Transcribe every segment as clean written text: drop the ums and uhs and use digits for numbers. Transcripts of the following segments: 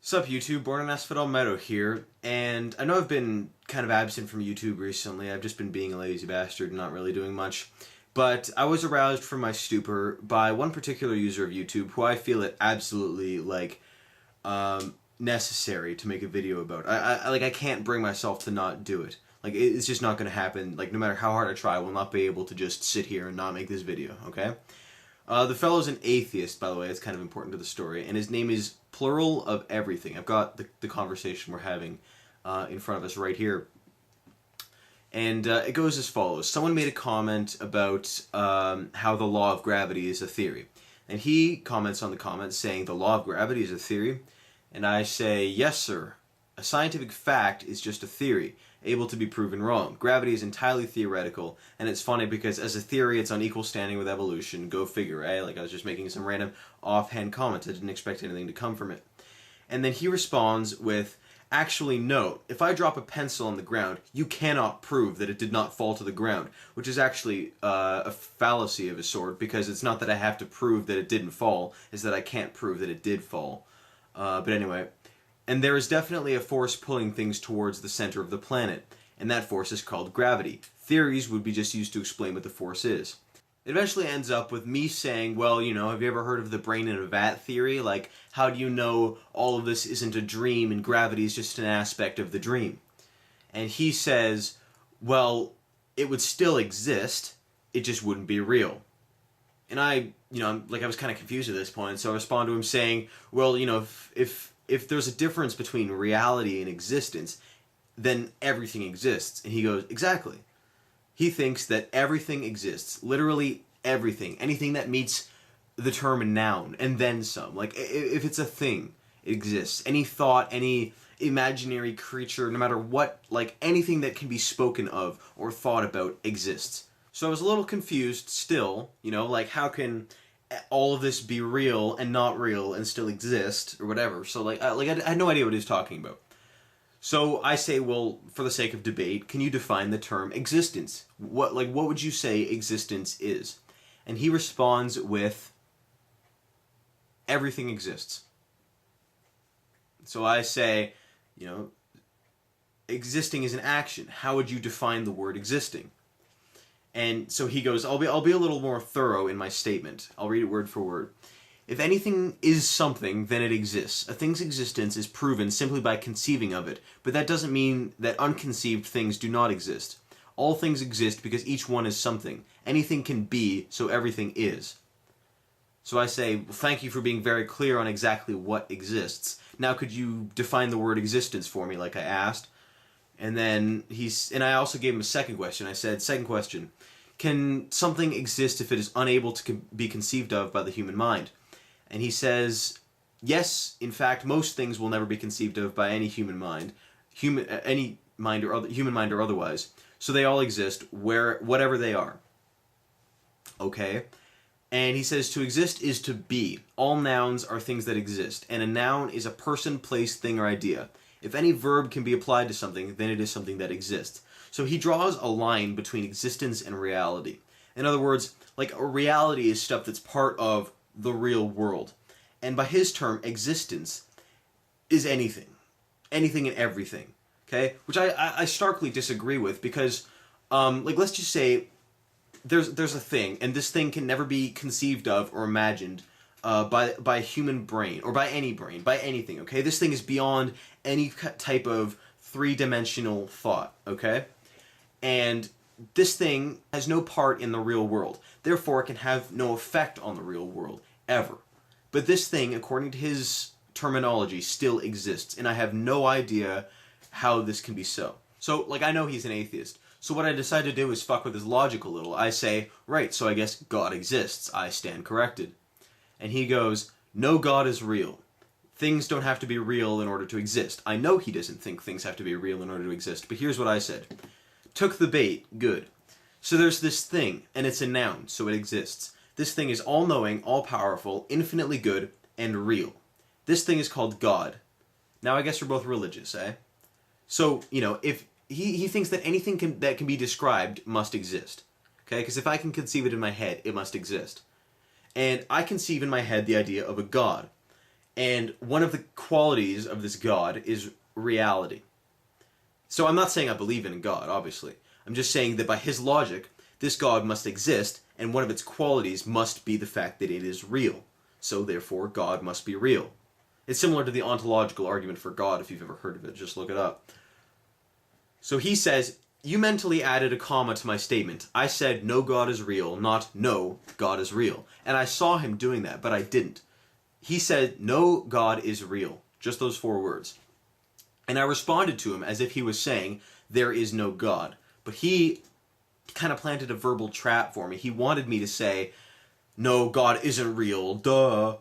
What's up, YouTube? Born in Asphodel Meadow here, and I know I've been kind of absent from YouTube recently. I've just been being a lazy bastard and not really doing much. But I was aroused from my stupor by one particular user of YouTube who I feel it absolutely, necessary to make a video about. I can't bring myself to not do it. It's just not going to happen. No matter how hard I try, I will not be able to just sit here and not make this video, okay? The fellow's an atheist, by the way. It's kind of important to the story. And his name is PluralOfEverything. I've got the conversation we're having in front of us right here. And it goes as follows. Someone made a comment about how the law of gravity is a theory. And he comments on the comment saying, the law of gravity is a theory? And I say, yes, sir. A scientific fact is just a theory, able to be proven wrong. Gravity is entirely theoretical, and it's funny because as a theory, it's on equal standing with evolution. Go figure, eh? I was just making some random offhand comments. I didn't expect anything to come from it. And then he responds with, actually, no. If I drop a pencil on the ground, you cannot prove that it did not fall to the ground, which is actually a fallacy of a sort, because it's not that I have to prove that it didn't fall, it's that I can't prove that it did fall. But anyway. And there is definitely a force pulling things towards the center of the planet, and that force is called gravity. Theories would be just used to explain what the force is. It eventually ends up with me saying, well, have you ever heard of the brain in a vat theory? How do you know all of this isn't a dream and gravity is just an aspect of the dream? And he says, well, it would still exist, it just wouldn't be real. And I was kind of confused at this point, so I respond to him saying, well, if there's a difference between reality and existence, then everything exists. And he goes, exactly. He thinks that everything exists. Literally everything. Anything that meets the term noun, and then some. If it's a thing, it exists. Any thought, any imaginary creature, no matter what, anything that can be spoken of or thought about exists. So I was a little confused still, how can all of this be real and not real and still exist or whatever. So I had no idea what he was talking about. So I say, well, for the sake of debate, can you define the term existence? What would you say existence is? And he responds with, everything exists. So I say, existing is an action. How would you define the word existing? And so he goes, I'll be a little more thorough in my statement. I'll read it word for word. If anything is something, then it exists. A thing's existence is proven simply by conceiving of it, but that doesn't mean that unconceived things do not exist. All things exist because each one is something. Anything can be, so everything is. So I say, well, thank you for being very clear on exactly what exists. Now could you define the word existence for me like I asked? And then and I also gave him a second question. I said, second question, can something exist if it is unable to be conceived of by the human mind? And he says, yes, in fact, most things will never be conceived of by any human mind, human mind or otherwise. So they all exist whatever they are. Okay. And he says to exist is to be. All nouns are things that exist, and a noun is a person, place, thing, or idea. If any verb can be applied to something, then it is something that exists. So he draws a line between existence and reality. In other words, a reality is stuff that's part of the real world. And by his term, existence is anything. Anything and everything. Okay? Which I starkly disagree with because, let's just say there's a thing, and this thing can never be conceived of or imagined by a human brain, or by any brain, by anything, okay? This thing is beyond any type of three-dimensional thought, okay? And this thing has no part in the real world. Therefore, it can have no effect on the real world, ever. But this thing, according to his terminology, still exists, and I have no idea how this can be so. So, I know he's an atheist. So what I decide to do is fuck with his logic a little. I say, right, so I guess God exists. I stand corrected. And he goes, no, God is real. Things don't have to be real in order to exist. I know he doesn't think things have to be real in order to exist, but here's what I said. Took the bait, good. So there's this thing, and it's a noun, so it exists. This thing is all-knowing, all-powerful, infinitely good, and real. This thing is called God. Now I guess we're both religious, eh? So, if he thinks that anything that can be described must exist. Okay? Because if I can conceive it in my head, it must exist. And I conceive in my head the idea of a God. And one of the qualities of this God is reality. So I'm not saying I believe in God, obviously. I'm just saying that by his logic, this God must exist, and one of its qualities must be the fact that it is real. So therefore, God must be real. It's similar to the ontological argument for God, if you've ever heard of it. Just look it up. So he says, you mentally added a comma to my statement. I said, no God is real, not no God is real. And I saw him doing that, but I didn't. He said, no God is real. Just those 4 words. And I responded to him as if he was saying, there is no God. But he kind of planted a verbal trap for me. He wanted me to say, no, God isn't real, duh.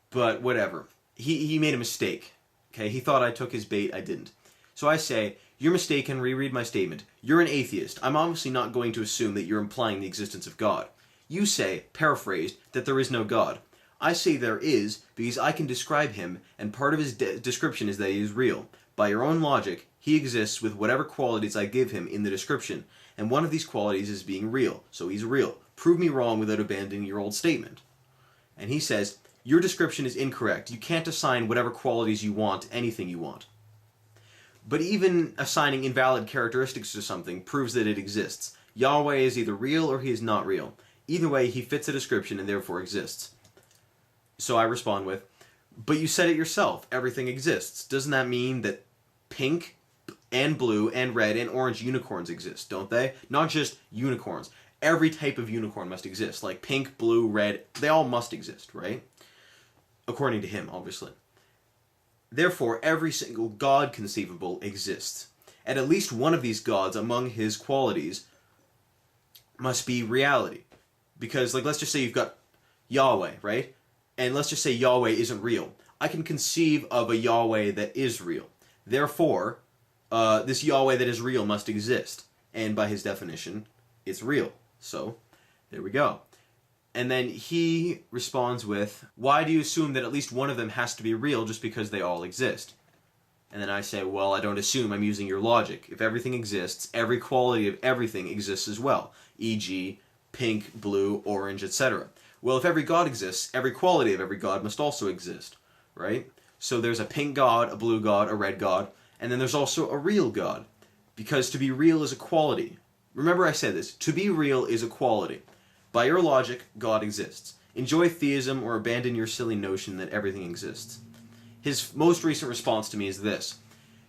But whatever. He made a mistake. Okay, he thought I took his bait, I didn't. So I say, you're mistaken, reread my statement. You're an atheist. I'm obviously not going to assume that you're implying the existence of God. You say, paraphrased, that there is no God. I say there is, because I can describe him, and part of his description is that he is real. By your own logic, he exists with whatever qualities I give him in the description, and one of these qualities is being real, so he's real. Prove me wrong without abandoning your old statement. And he says, your description is incorrect. You can't assign whatever qualities you want to anything you want. But even assigning invalid characteristics to something proves that it exists. Yahweh is either real or he is not real. Either way, he fits a description and therefore exists. So I respond with, but you said it yourself, everything exists. Doesn't that mean that pink and blue and red and orange unicorns exist, don't they? Not just unicorns. Every type of unicorn must exist. Like pink, blue, red, they all must exist, right? According to him, obviously. Therefore, every single God conceivable exists. And at least one of these gods among his qualities must be reality. Because, like, let's just say you've got Yahweh, right? And let's just say Yahweh isn't real. I can conceive of a Yahweh that is real. Therefore, this Yahweh that is real must exist. And by his definition, it's real. So, there we go. And then he responds with, why do you assume that at least one of them has to be real just because they all exist? And then I say, well, I don't assume, I'm using your logic. If everything exists, every quality of everything exists as well. E.g., pink, blue, orange, etc. Well, if every God exists, every quality of every God must also exist, right? So there's a pink God, a blue God, a red God, and then there's also a real God. Because to be real is a quality. Remember I said this, to be real is a quality. By your logic, God exists. Enjoy theism or abandon your silly notion that everything exists. His most recent response to me is this.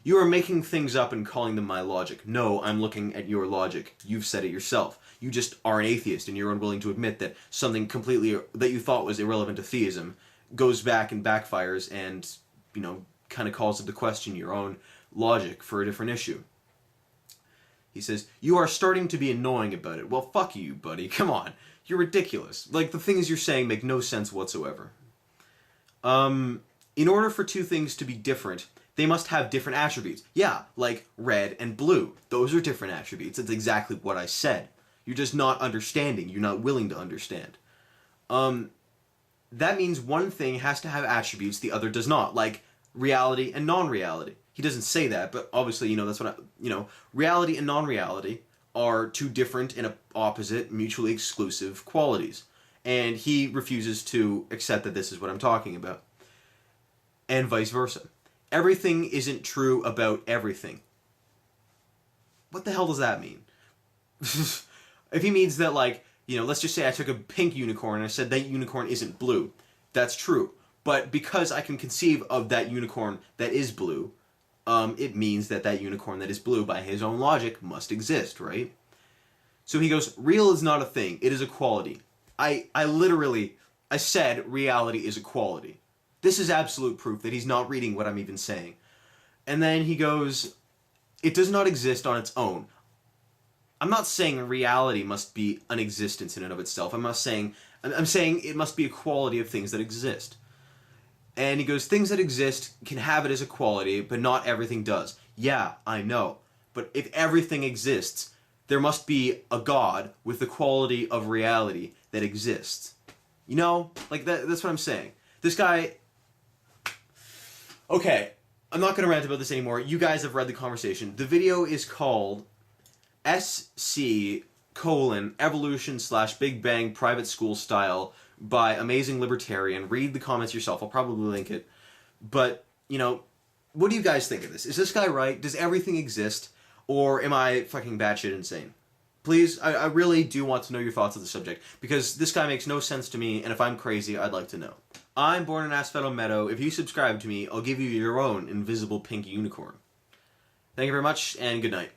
You are making things up and calling them my logic. No, I'm looking at your logic. You've said it yourself. You just are an atheist and you're unwilling to admit that something completely that you thought was irrelevant to theism goes back and backfires and, you know, kind of calls into question your own logic for a different issue. He says, you are starting to be annoying about it. Well, fuck you, buddy. Come on. You're ridiculous. Like, the things you're saying make no sense whatsoever. In order for two things to be different, they must have different attributes. Yeah, like red and blue. Those are different attributes. That's exactly what I said. You're just not understanding. You're not willing to understand. That means one thing has to have attributes the other does not, like reality and non-reality. He doesn't say that, but obviously, you know, that's what reality and non-reality are two different and opposite, mutually exclusive qualities. And he refuses to accept that this is what I'm talking about. And vice versa. Everything isn't true about everything. What the hell does that mean? If he means that, like, you know, let's just say I took a pink unicorn and I said that unicorn isn't blue. That's true. But because I can conceive of that unicorn that is blue, it means that that unicorn that is blue, by his own logic, must exist, right? So he goes, real is not a thing, it is a quality. I said reality is a quality. This is absolute proof that he's not reading what I'm even saying. And then he goes, it does not exist on its own. I'm not saying reality must be an existence in and of itself. I'm saying it must be a quality of things that exist. And he goes, things that exist can have it as a quality, but not everything does. Yeah, I know. But if everything exists, there must be a God with the quality of reality that exists. You know? Like, that's what I'm saying. This guy... Okay, I'm not going to rant about this anymore. You guys have read the conversation. The video is called SC:"Evolution/Big Bang Private School Style" by Amazing Libertarian. Read the comments yourself. I'll probably link it. But, you know, what do you guys think of this? Is this guy right? Does everything exist? Or am I fucking batshit insane? Please, I really do want to know your thoughts on the subject, because this guy makes no sense to me, and if I'm crazy, I'd like to know. I'm Born in Asphodel Meadow. If you subscribe to me, I'll give you your own invisible pink unicorn. Thank you very much, and good night.